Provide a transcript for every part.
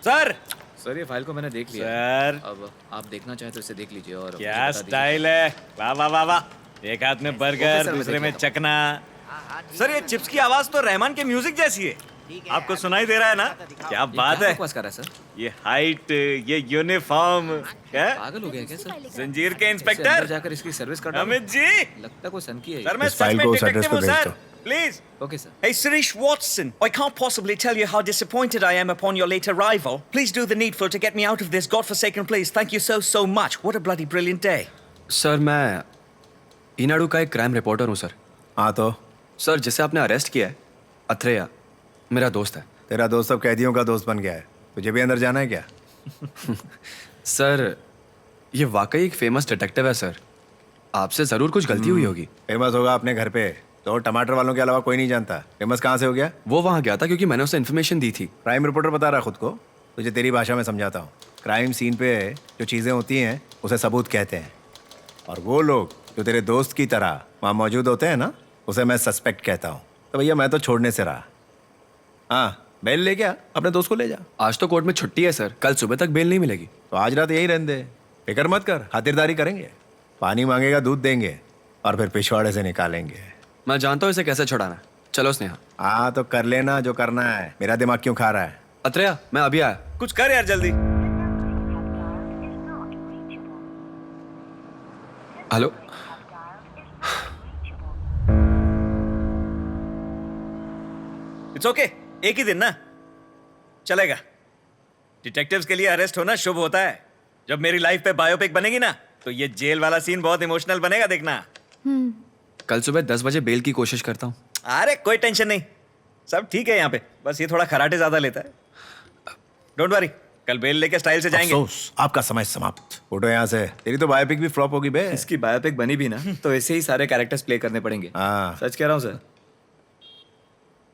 Sir sir ये file को मैंने देख लिया सर अब आप देखना चाहें तो इसे देख लीजिए और मुझे क्या बता दीजिए। स्टाइल है, वाह वाह वाह वाह। एक हाथ में बर्गर, सर, मैं दूसरे देख में लेता हूँ। चकना। सर ये चिप्स की आवाज तो रहमान के म्यूजिक जैसी है। आपको सुनाई दे रहा है ना? क्या ये बात क्या है। बकवास कर रहा है सर? ये हाइट, ये यूनिफॉर्म, क्या पागल हो गया क्या सर? जंजीर के इससे अंदर इंस्पेक्टर जाकर इसकी सर्विस कर डालो। अमित जी। लगता कोई सन की है सर ये। मैं इस सच फाइल में को उस एड्रेस डिटेक्टिव पे हूँ भेज सर। दो। Please. Okay sir. Hey, Sirish Watson, I can't possibly tell you how disappointed I am upon your late arrival. Please do the needful to get me out of this godforsaken place. Thank you so much. What a bloody brilliant day. Sir मैं ईनाडू का एक crime reporter हूँ sir. हाँ तो sir जिसे आपने arrest किया है अथरेया मेरा दोस्त है। तेरा दोस्त अब कैदियों का दोस्त बन गया है, तुझे भी अंदर जाना है क्या? सर ये वाकई एक फेमस डिटेक्टिव है सर, आपसे ज़रूर कुछ गलती हुई होगी। फेमस होगा अपने घर पे, तो टमाटर वालों के अलावा कोई नहीं जानता। फेमस कहाँ से हो गया? वो वहाँ गया था क्योंकि मैंने उसे इन्फॉर्मेशन दी थी। क्राइम रिपोर्टर बता रहा खुद को, तुझे तेरी भाषा में समझाता हूँ। क्राइम सीन पे जो चीज़ें होती हैं उसे सबूत कहते हैं, और वो लोग जो तेरे दोस्त की तरह वहाँ मौजूद होते हैं ना, उसे मैं सस्पेक्ट कहता हूँ। तो भैया मैं तो छोड़ने से रहा। हाँ बेल ले गया, अपने दोस्त को ले जा। आज तो कोर्ट में छुट्टी है सर, कल सुबह तक बेल नहीं मिलेगी। तो आज रात यही रहने दे, फिक्र मत कर, खातिरदारी करेंगे। पानी मांगेगा दूध देंगे, और फिर पिछवाड़े से निकालेंगे। मैं जानता हूँ इसे कैसे छुड़ाना है। चलो स्नेहा। हाँ तो कर लेना जो करना है, मेरा दिमाग क्यों खा रहा है? अथरेया मैं अभी आया। कुछ कर यार जल्दी। हेलो। इट्स ओके, एक ही दिन ना चलेगा। डिटेक्टिव्स के लिए अरेस्ट होना शुभ होता है। जब मेरी लाइफ पे बायोपिक बनेगी ना, तो ये जेल वाला सीन बहुत इमोशनल बनेगा, देखना। कल सुबह 10 बजे बेल की कोशिश करता हूँ। अरे कोई टेंशन नहीं, सब ठीक है यहाँ पे। बस ये थोड़ा खराटे ज्यादा लेता है। डोंट वरी, कल बेल लेके स्टाइल से जाएंगे। अफसोस, आपका समय समाप्त। उठो यहाँ से, तेरी तो बायोपिक भी फ्लॉप होगी बे। इसकी बायोपिक बनी भी ना तो ऐसे ही सारे कैरेक्टर्स प्ले करने पड़ेंगे। हाँ सच कह रहा हूँ सर।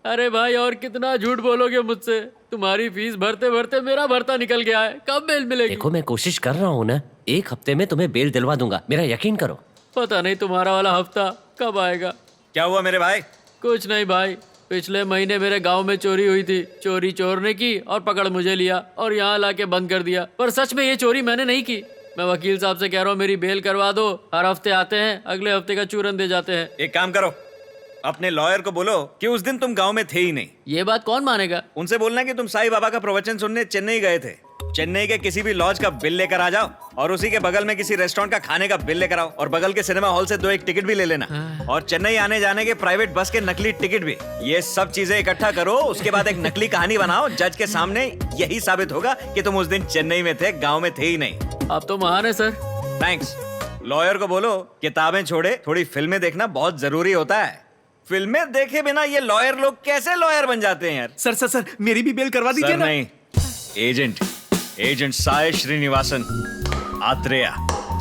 अरे भाई और कितना झूठ बोलोगे मुझसे? तुम्हारी फीस भरते भरते मेरा भरता निकल गया है। कब बेल मिलेगी? देखो मैं कोशिश कर रहा हूँ ना, 1 हफ्ते में तुम्हें बेल दिलवा दूंगा, मेरा यकीन करो। पता नहीं तुम्हारा वाला हफ्ता कब आएगा। क्या हुआ मेरे भाई? कुछ नहीं भाई, पिछले महीने मेरे गांव में चोरी हुई थी। चोरी चोर ने की और पकड़ मुझे लिया और यहाँ लाके बंद कर दिया। पर सच में ये चोरी मैंने नहीं की। मैं वकील साहब से कह रहा हूँ मेरी बेल करवा दो। हर हफ्ते आते हैं, अगले हफ्ते का चूरन दे जाते हैं। एक काम करो, अपने लॉयर को बोलो कि उस दिन तुम गांव में थे ही नहीं। ये बात कौन मानेगा? उनसे बोलना कि तुम साईं बाबा का प्रवचन सुनने चेन्नई गए थे। चेन्नई के किसी भी लॉज का बिल लेकर आ जाओ, और उसी के बगल में किसी रेस्टोरेंट का खाने का बिल लेकर आओ, और बगल के सिनेमा हॉल से 2 टिकट भी ले लेना, और चेन्नई आने जाने के प्राइवेट बस के नकली टिकट भी। ये सब चीजें इकट्ठा करो, उसके बाद एक नकली कहानी बनाओ। जज के सामने यही साबित होगा कि तुम उस दिन चेन्नई में थे, गाँव में थे ही नहीं। आप तो महान है सर। थैंक्स। लॉयर को बोलो किताबें छोड़े, थोड़ी फिल्में देखना बहुत जरूरी होता है। फिल्में देखे बिना ये लॉयर लोग कैसे लॉयर बन जाते हैं यार? सर मेरी भी बेल करवा सर नहीं, एजेंट साय श्रीनिवासन आत्रेया।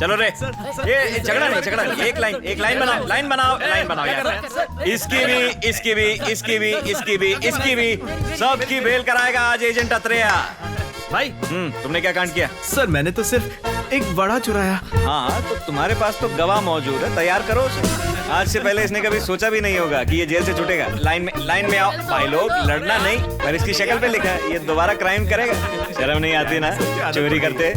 चलो रे, ये झगड़ा नहीं, एक लाइन बनाओ यार। इसकी भी सबकी बेल कराएगा आज एजेंट आत्रेया। भाई तुमने क्या कांड किया? सर मैंने तो सिर्फ एक बड़ा चुराया। हाँ तो तुम्हारे पास तो गवाह मौजूद है, तैयार करो उसे। आज से पहले इसने कभी सोचा भी नहीं होगा कि ये जेल से छूटेगा। लाइन में आओ भाई लोग, लड़ना नहीं। पर इसकी शक्ल पे लिखा है ये दोबारा क्राइम करेगा। शर्म नहीं आती ना चोरी करते?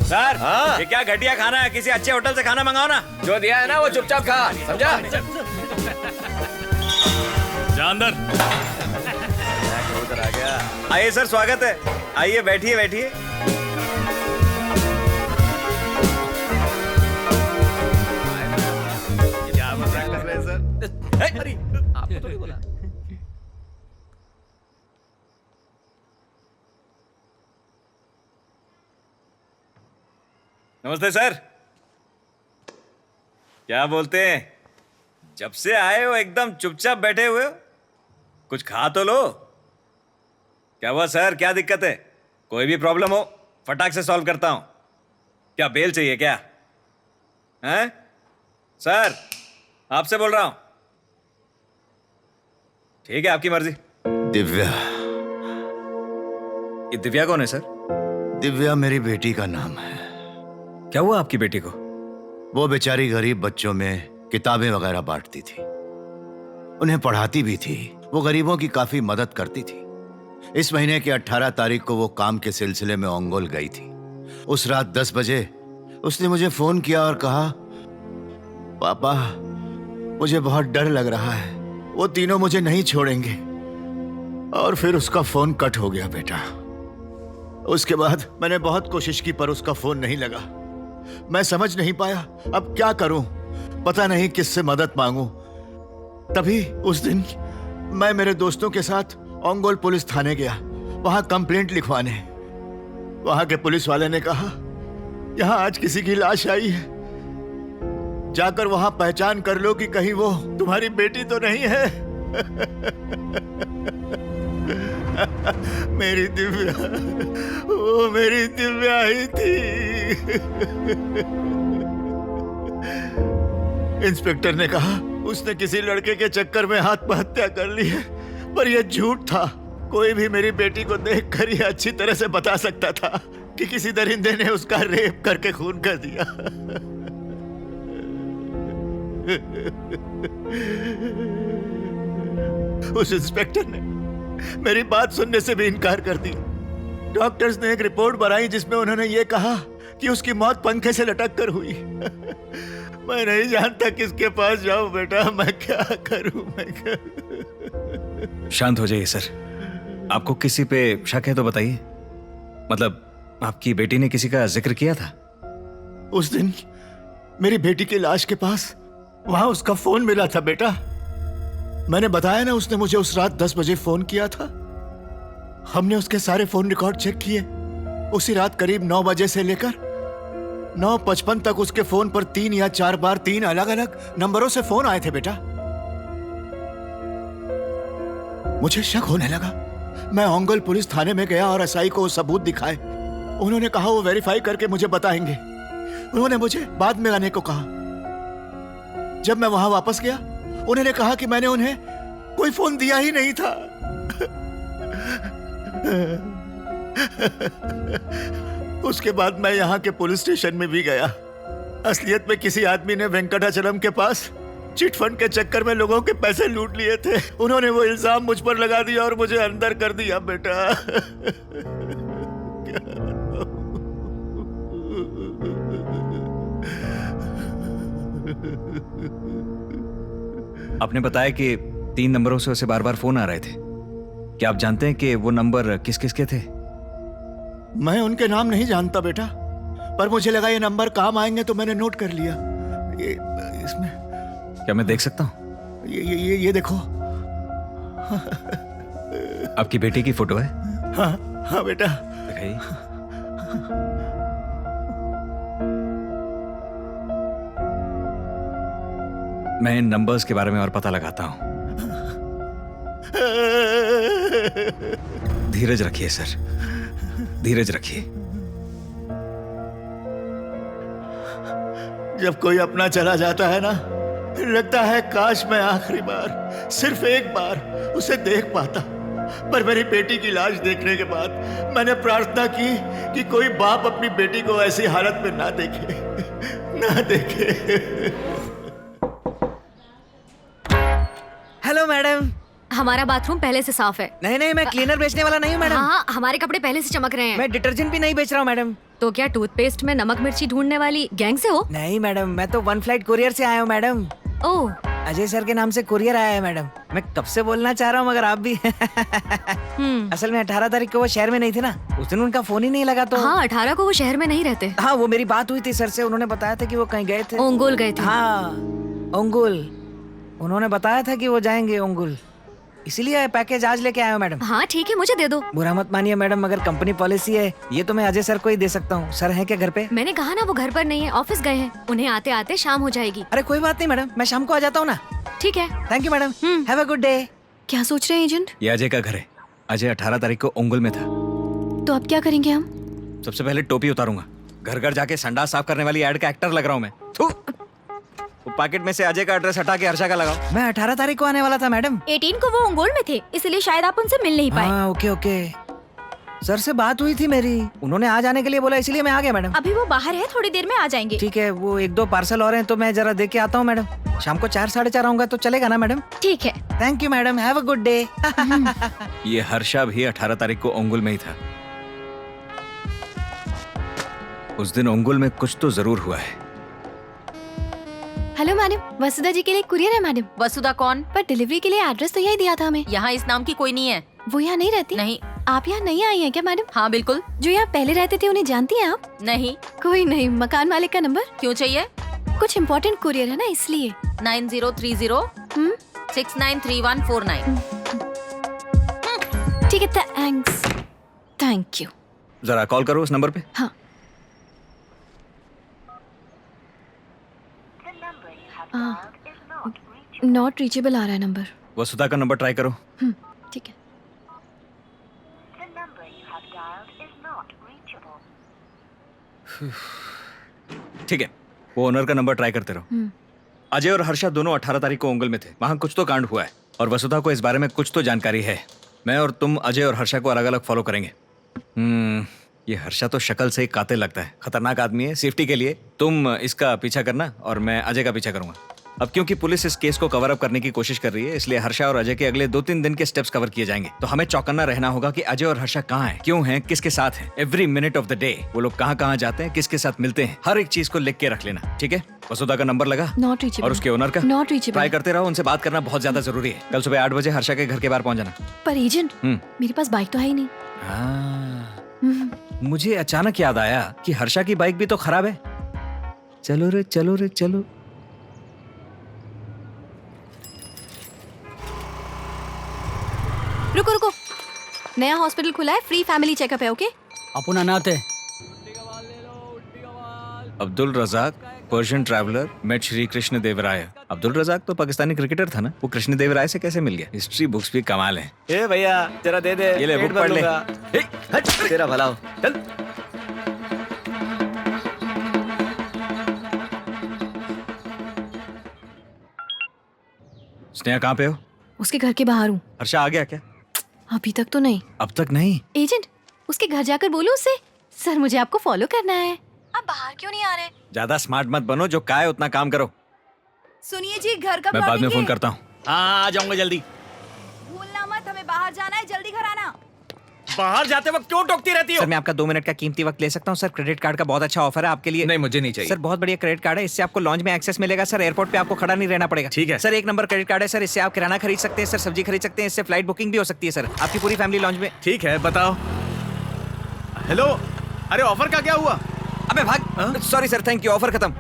सर ये क्या घटिया खाना है, किसी अच्छे होटल से खाना मंगाओ ना। जो दिया है ना वो चुपचाप खा, समझा? जा अंदर। उधर आ गया। आइए सर, स्वागत है। आइए बैठिए। क्या मजाक कर रहे हैं सर? अरे आपने तो नहीं बोला। नमस्ते सर। क्या बोलते हैं? जब से आए हो एकदम चुपचाप बैठे हुए हो, कुछ खा तो लो। क्या हुआ सर, क्या दिक्कत है? कोई भी प्रॉब्लम हो फटाक से सॉल्व करता हूं। क्या बेल चाहिए क्या? हैं सर, आपसे बोल रहा हूं। ठीक है, आपकी मर्जी। दिव्या। ये दिव्या कौन है सर? दिव्या मेरी बेटी का नाम है। क्या हुआ आपकी बेटी को? वो बेचारी गरीब बच्चों में किताबें वगैरह बांटती थी, उन्हें पढ़ाती भी थी। वो गरीबों की काफी मदद करती थी। इस महीने की 18 तारीख को वो काम के सिलसिले में ओंगोल गई थी। उस रात 10 बजे उसने मुझे फोन किया और कहा, पापा मुझे बहुत डर लग रहा है, वो तीनों मुझे नहीं छोड़ेंगे। और फिर उसका फोन कट हो गया बेटा। उसके बाद मैंने बहुत कोशिश की पर उसका फोन नहीं लगा। मैं समझ नहीं पाया अब क्या करूं, पता नहीं किससे मदद मांगूं। तभी उस दिन मैं मेरे दोस्तों के साथ ओंगोल पुलिस थाने गया, वहां कंप्लेंट लिखवाने। वहां के पुलिस वाले ने कहा, यहां आज किसी की लाश आई है, जाकर वहां पहचान कर लो कि कहीं वो तुम्हारी बेटी तो नहीं है। मेरी दिव्या, वो मेरी दिव्या ही थी। इंस्पेक्टर ने कहा उसने किसी लड़के के चक्कर में आत्महत्या कर ली है, पर यह झूठ था। कोई भी मेरी बेटी को देखकर यह अच्छी तरह से बता सकता था कि किसी दरिंदे ने उसका रेप करके खून कर दिया। उस इंस्पेक्टर ने मेरी बात सुनने से भी इनकार कर दिया। डॉक्टर्स ने एक रिपोर्ट बनाई जिसमें उन्होंने ये कहा कि उसकी मौत पंखे से लटक कर हुई। मैं नहीं जानता किसके पास जाऊं बेटा, मैं क्या करूं, मैं क्या। शांत हो जाइए सर। आपको किसी पे शक है तो बताइए। मतलब आपकी बेटी ने किसी का जिक्र किया था? उस दिन मेरी बेटी की लाश के पास वहां उसका फोन मिला था बेटा। मैंने बताया ना, उसने मुझे उस रात 10 बजे फोन किया था। हमने उसके सारे फोन रिकॉर्ड चेक किए। उसी रात करीब 9 बजे से लेकर 9:55 तक उसके फोन पर 3 या 4 बार 3 अलग अलग नंबरों से फोन आए थे बेटा। मुझे शक होने लगा। मैं ओंगोल पुलिस थाने में गया और एसआई को वो सबूत दिखाए। उन्होंने कहा वो वेरीफाई करके मुझे बताएंगे। उन्होंने मुझे बाद में आने को कहा। जब मैं वहां वापस गया, उन्होंने कहा कि मैंने उन्हें कोई फोन दिया ही नहीं था। उसके बाद मैं यहाँ के पुलिस स्टेशन में भी गया। असलियत में किसी आदमी ने वेंकटाचलम के पास चिट फंड के चक्कर में लोगों के पैसे लूट लिए थे। उन्होंने वो इल्जाम मुझ पर लगा दिया और मुझे अंदर कर दिया बेटा। आपने बताया कि 3 नंबरों से उसे बार बार फोन आ रहे थे। क्या आप जानते हैं कि वो नंबर किस किस के थे? मैं उनके नाम नहीं जानता बेटा, पर मुझे लगा ये नंबर काम आएंगे तो मैंने नोट कर लिया। ये इसमें क्या मैं देख सकता हूँ? ये देखो। आपकी बेटी की फोटो है? हाँ हाँ बेटा। दिखाइए। मैं इन नंबर्स के बारे में और पता लगाता हूं। धीरज रखिए सर, धीरज रखिए। जब कोई अपना चला जाता है ना, लगता है काश मैं आखिरी बार, सिर्फ एक बार उसे देख पाता। पर मेरी बेटी की लाश देखने के बाद मैंने प्रार्थना की कि कोई बाप अपनी बेटी को ऐसी हालत में ना देखे, ना देखे। Hello madam. हमारा बाथरूम पहले से साफ है। नहीं नहीं, मैं क्लीनर बेचने वाला नहीं हूँ मैडम। हाँ, हमारे कपड़े पहले से चमक रहे हैं। मैं डिटर्जेंट भी नहीं बेच रहा हूँ मैडम। तो क्या टूथपेस्ट में नमक मिर्ची ढूंढने वाली गैंग से हो? नहीं मैडम, मैं तो 1 फ्लाइट कुरियर से आया हूँ मैडम। ओह, अजय सर के नाम से कुरियर आया है मैडम। मैं कब से बोलना चाह रहा हूँ मगर आप भी। असल में 18 तारीख को वो शहर में नहीं थे ना, उस दिन उनका फोन ही नहीं लगा। तो हाँ, 18 को वो शहर में नहीं रहते। हाँ, वो मेरी बात हुई थी सर से, उन्होंने बताया था कि वो कहीं गए थे। ओंगोल गए थे। हाँ, ओंगोल। उन्होंने बताया था कि वो जाएंगे ओंगोल, इसीलिए पैकेज आज लेके आया हूँ मैडम। हाँ ठीक है, मुझे दे दो। बुरा मत मानिए मैडम, मगर कंपनी पॉलिसी है, ये तो मैं अजय सर को ही दे सकता हूँ। सर है क्या घर पे? मैंने कहा ना वो घर पर नहीं है, ऑफिस गए हैं। उन्हें आते आते शाम हो जाएगी। अरे कोई बात नहीं मैडम, मैं शाम को आ जाता हूँ ना। ठीक है। Thank you madam, have a good day. क्या सोच रहे हैं एजेंट? ये अजय का घर है। अजय 18 तारीख को ओंगोल में था। तो अब क्या करेंगे हम? सबसे पहले टोपी उतारूंगा। घर घर जाके संडास साफ करने वाली ऐड का एक्टर लग रहा हूँ मैं। थू। वो पैकेट में से अजय का एड्रेस हटा के हर्षा का लगाओ। मैं 18 तारीख को आने वाला था मैडम। 18 को वो ओंगोल में थे, इसलिए शायद आप उनसे मिल नहीं पाए। हाँ, ओके ओके। सर से बात हुई थी मेरी, उन्होंने आ जाने के लिए बोला, इसलिए मैं आ गया मैडम। अभी वो बाहर है, थोड़ी देर में आ जाएंगे। ठीक है, वो 1-2 पार्सल और हैं तो मैं जरा देख के आता हूँ मैडम। शाम को 4-4:30 आऊंगा तो चलेगा ना मैडम? ठीक है। Thank you madam, have a good day. ये हर्षा भी 18 तारीख को ओंगुल में ही था। उस दिन ओंगुल में कुछ तो जरूर हुआ है। हेलो मैडम, वसुधा जी के लिए कुरियर है मैडम। वसुधा कौन? पर डिलीवरी के लिए एड्रेस तो यही दिया था हमें। यहाँ इस नाम की कोई नहीं है। वो यहाँ नहीं रहती? नहीं। आप यहाँ नहीं आई हैं क्या मैडम? हाँ बिल्कुल। जो यहाँ पहले रहते थे उन्हें जानती हैं आप? नहीं। कोई नहीं, मकान मालिक का नंबर? क्यों चाहिए? कुछ इम्पोर्टेंट कुरियर है ना, इसलिए। 9030 693149। ठीक है, थैंक्स। Thank you. जरा कॉल करो उस नंबर पे। हाँ। नॉट रीचेबल आ रहा है नंबर। वसुधा का नंबर ट्राई करो। ठीक है। ठीक है, वो ओनर का नंबर ट्राई करते रहो। अजय और हर्षा दोनों 18 तारीख को ओंगल में थे। वहां कुछ तो कांड हुआ है और वसुधा को इस बारे में कुछ तो जानकारी है। मैं और तुम अजय और हर्षा को अलग अलग फॉलो करेंगे। ये हर्षा तो शक्ल से ही कातिल लगता है, खतरनाक आदमी है। सेफ्टी के लिए तुम इसका पीछा करना और मैं अजय का पीछा करूंगा। अब क्योंकि पुलिस इस केस को कवर अप करने की कोशिश कर रही है, इसलिए हर्षा और अजय के अगले 2-3 दिन के स्टेप्स कवर किए जाएंगे। तो हमें चौकन्ना रहना होगा कि अजय और हर्षा कहाँ हैं, क्यों हैं, किसके साथ हैं। Every minute of the day वो लोग कहाँ कहाँ जाते हैं, किसके साथ मिलते हैं, हर एक चीज को लिख के रख लेना, ठीक है? वसुधा का नंबर लगा? Not reachable. और उसके ओनर का? Not reachable. ट्राई करते रहो, उनसे बात करना बहुत ज्यादा जरूरी है। कल सुबह 8 बजे हर्षा के घर के बाहर पहुंच जाना। पर एजेंट, मेरे पास बाइक तो है ही नहीं। मुझे अचानक याद आया कि हर्षा की बाइक भी तो खराब है। चलो रे चलो रे चलो। रुको रुको, नया हॉस्पिटल खुला है, फ्री फैमिली चेकअप है। ओके? अपन अनाथ है। Abdul Razzaq Persian traveller met Shri Krishna Devaraya. Abdul Razzaq तो पाकिस्तानी क्रिकेटर था ना, वो कृष्ण देवराय से कैसे मिल गया? हिस्ट्री बुक्स भी कमाल हैं। ए भैया जरा दे दे। ये ले, पेट बुक पढ़ ले। भर लूंगा। ए, हट, तेरा भला हो। चल। स्नेहा कहाँ पे हो? उसके घर के बाहर हूँ। हर्षा आ गया क्या? अभी तक तो नहीं। अब तक नहीं? एजेंट, उसके घर जाकर बोलो उससे, सर मुझे आपको फॉलो करना है। आप बाहर क्यों नहीं आ रहे? ज्यादा स्मार्ट मत बनो, जो का है उतना काम करो। सुनिए जी, घर कब मैं बाद में लौटेंगे? फोन करता हूँ। हाँ आ जाऊंगा जल्दी। भूलना मत, हमें बाहर जाना है, जल्दी घर आना। बाहर जाते वक्त क्यों टोकती रहती हो? सर मैं आपका 2 मिनट का कीमती वक्त ले सकता हूँ सर? क्रेडिट कार्ड का बहुत अच्छा ऑफर है आपके लिए। नहीं मुझे नहीं चाहिए। सर बहुत बढ़िया क्रेडिट कार्ड है, इससे आपको लॉन्च में एक्सेस मिलेगा सर। एयरपोर्ट पे आपको खड़ा नहीं रहना पड़ेगा। ठीक है। सर 1 नंबर क्रेडिट कार्ड है सर, इससे आप किराना खरीद सकते हैं सर, सब्जी खरीद सकते हैं, इससे फ्लाइट बुकिंग भी हो सकती है सर। आपकी पूरी फैमिली लॉन्च में। ठीक है बताओ। हेलो, अरे ऑफर का क्या हुआ? अबे भाग। Sorry sir, thank you, offer खत्म।